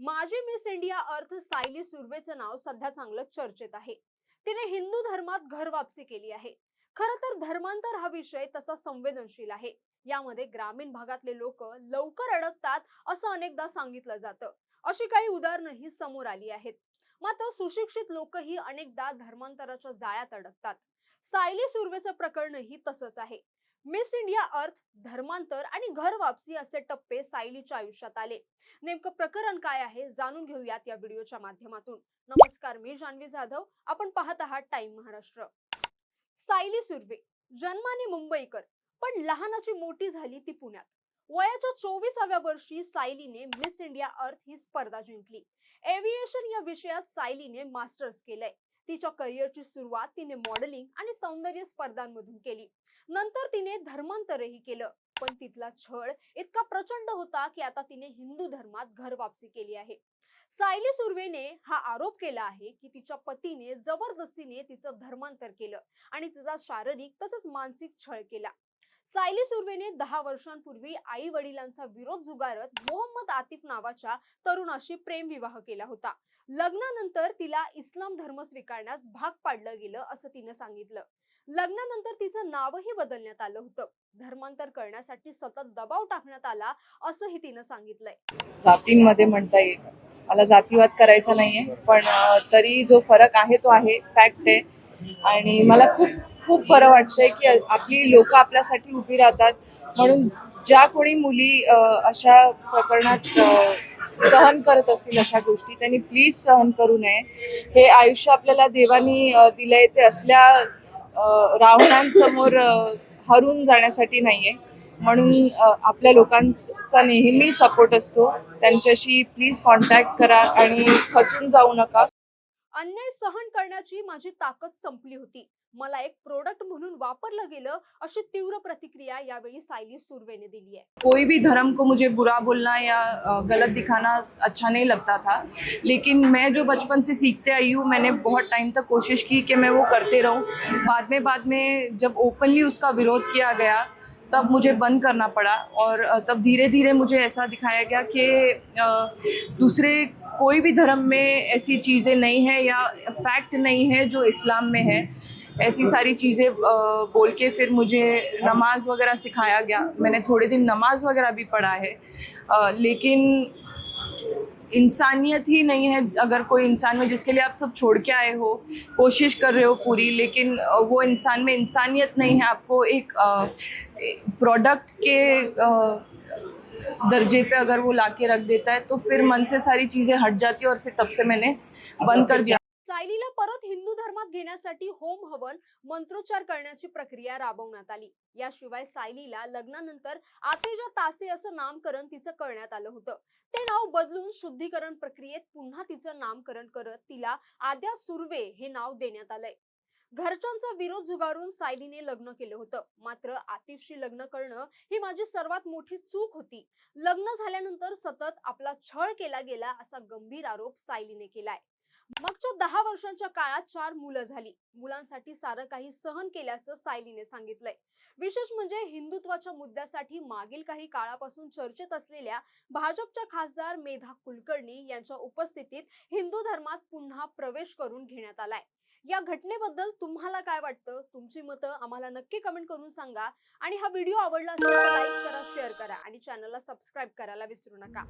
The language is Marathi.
माजी मिस इंडिया अर्थ सायली सुर्वेचं नाव सध्या चांगलं चर्चेत आहे. तिने हिंदू धर्मात घर वापसी केली आहे. खरं तर धर्मांतर हा विषय तसा संवेदनशील आहे. यामध्ये ग्रामीण भागातले लोक लवकर अडकतात असं अनेकदा सांगितलं जातं. अशी काही उदाहरणंही समोर आली आहेत. मात्र सुशिक्षित लोकही अनेकदा धर्मांतराच्या जाळ्यात अडकतात. सायली सुर्वेचं प्रकरणही तसंच आहे. मिस इंडिया अर्थ, धर्मांतर आणि घर वापसी असे टप्पे सायलीच्या आयुष्यात आले. नेमकं प्रकरण काय आहे जाणून घेऊयात या व्हिडिओच्या माध्यमातून. नमस्कार, मी जान्हवी जाधव. आपण पाहत आहात टाइम महाराष्ट्र. सायली सुर्वे जन्माने मुंबईकर, पण लहानाची मोठी झाली ती पुण्यात. वयाच्या 24व्या वर्षी सायलीने मिस इंडिया अर्थ ही स्पर्धा जिंकली. एव्हिएशन या विषयात सायलीने मास्टर्स केलंय. तिच्या करिअरची सुरुवात तिने मॉडेलिंग आणि सौंदर्य स्पर्धांमधून केली. नंतर तिने धर्मांतरही केलं. पण तिथला छळ इतका प्रचंड होता की आता तिने हिंदू धर्मात घर वापसी केली आहे. सायली सुर्वेने हा आरोप केला आहे की तिच्या पतीने जबरदस्तीने तिचं धर्मांतर केलं आणि तिचा शारीरिक तसंच मानसिक छळ केला. सायली सुर्वेने 10 वर्षांपूर्वी आई वडिलांचा विरोध झुगारत मोहम्मद आतिफ नावाच्या तरुणाशी प्रेमविवाह केला होता. लग्नानंतर तिला इस्लाम धर्म स्वीकारण्यास भाग पाडलं गेलं असं तिनं सांगितलं. लग्नानंतर तिचं नावही बदलण्यात आलं होतं. धर्मांतर करण्यासाठी सतत दबाव टाकण्यात आला असंही तिनं सांगितलंय. जातींमध्ये म्हणता येईल, मला जातीवाद करायचा नाहीये, पण तरी जो फरक आहे तो आहे, फॅक्ट आहे. आणि मला खूप खूप बरं वाटतंय की आपली लोक आपल्यासाठी उभी राहतात. म्हणून ज्या कोणी मुली अशा प्रकरणात सहन करत असतील अशा गोष्टी, त्यांनी प्लीज सहन करू नये. हे आयुष्य आपल्याला देवानी दिलंय, ते असल्या रावणांसमोर हरून जाण्यासाठी नाहीये. म्हणून आपल्या लोकांचा नेहमी सपोर्ट असतो. त्यांच्याशी प्लीज कॉन्टॅक्ट करा आणि खचून जाऊ नका. अन्याय सहन करण्याची माझी ताकद संपली होती. मला एक प्रोडक्ट म्हणून वापरलं गेलं अशी तीव्र प्रतिक्रिया यावेळी सायली सुर्वेने दिली आहे. कोई भी धर्म को मुझे बुरा बोलना या गलत दिखाना अच्छा नहीं लगता था, लेकिन मैं जो बचपन से सीखते आई हूँ, मैंने बहुत टाइम तक कोशिश की कि मैं वो करते रहूँ. बाद में जब ओपनली उसका विरोध किया गया, तब मुझे बंद करना पड़ा. और तब धीरे धीरे मुझे ऐसा दिखाया गया कि दूसरे कोई भी धर्म में ऐसी चीज़ें नहीं है या फैक्ट नहीं है जो इस्लाम में है. ऐसी सारी चीज़ें बोल के फिर मुझे नमाज वगैरह सिखाया गया. मैंने थोड़े दिन नमाज वगैरह भी पढ़ा है. लेकिन इंसानियत ही नहीं है. अगर कोई इंसान में जिसके लिए आप सब छोड़ के आए हो, कोशिश कर रहे हो पूरी, लेकिन वो इंसान में इंसानियत नहीं है. आपको एक प्रोडक्ट के दर्जे पे अगर वो लाके रख देता है, तो फिर मन से सारी चीज़ें हट जाती है. और फिर तब से मैंने बंद कर दिया. सायलीला परत हिंदू धर्मात घेण्यासाठी होम हवन, मंत्रोच्चार करण्याची प्रक्रिया राबवण्यात आली. याशिवाय सायलीला लग्नानंतर आतेजा तासे असं नामकरण तिचं करण्यात आलं होतं. ते नाव बदलून शुद्धीकरण प्रक्रियेत पुन्हा तिचं नामकरण करत तिला आद्या सुर्वे हे नाव देण्यात आलंय. घरच्यांचा विरोध झुगारून सायलीने लग्न केलं होतं. मात्र आतिफशी लग्न करणं ही माझी सर्वात मोठी चूक होती. लग्न झाल्यानंतर सतत आपला छळ केला गेला असा गंभीर आरोप सायलीने केलाय. मागच्या 10 वर्षांच्या काळात 4 मुलं झाली. मुलांसाठी सारं काही सहन केल्याचं सायलीने सांगितलंय. विशेष म्हणजे हिंदुत्वाच्या मुद्द्यासाठी मागील काही काळापासून चर्चेत असलेल्या भाजपच्या खासदार मेधा कुलकर्णी यांच्या उपस्थितीत हिंदू धर्मात पुन्हा प्रवेश करून घेण्यात आलाय. या घटनेबद्दल तुम्हाला काय वाटतं? तुमची मतं आम्हाला नक्की कमेंट करून सांगा. आणि हा व्हिडिओ आवडला असेल तर लाईक करा, शेअर करा आणि चॅनलला सबस्क्राईब करायला विसरू नका.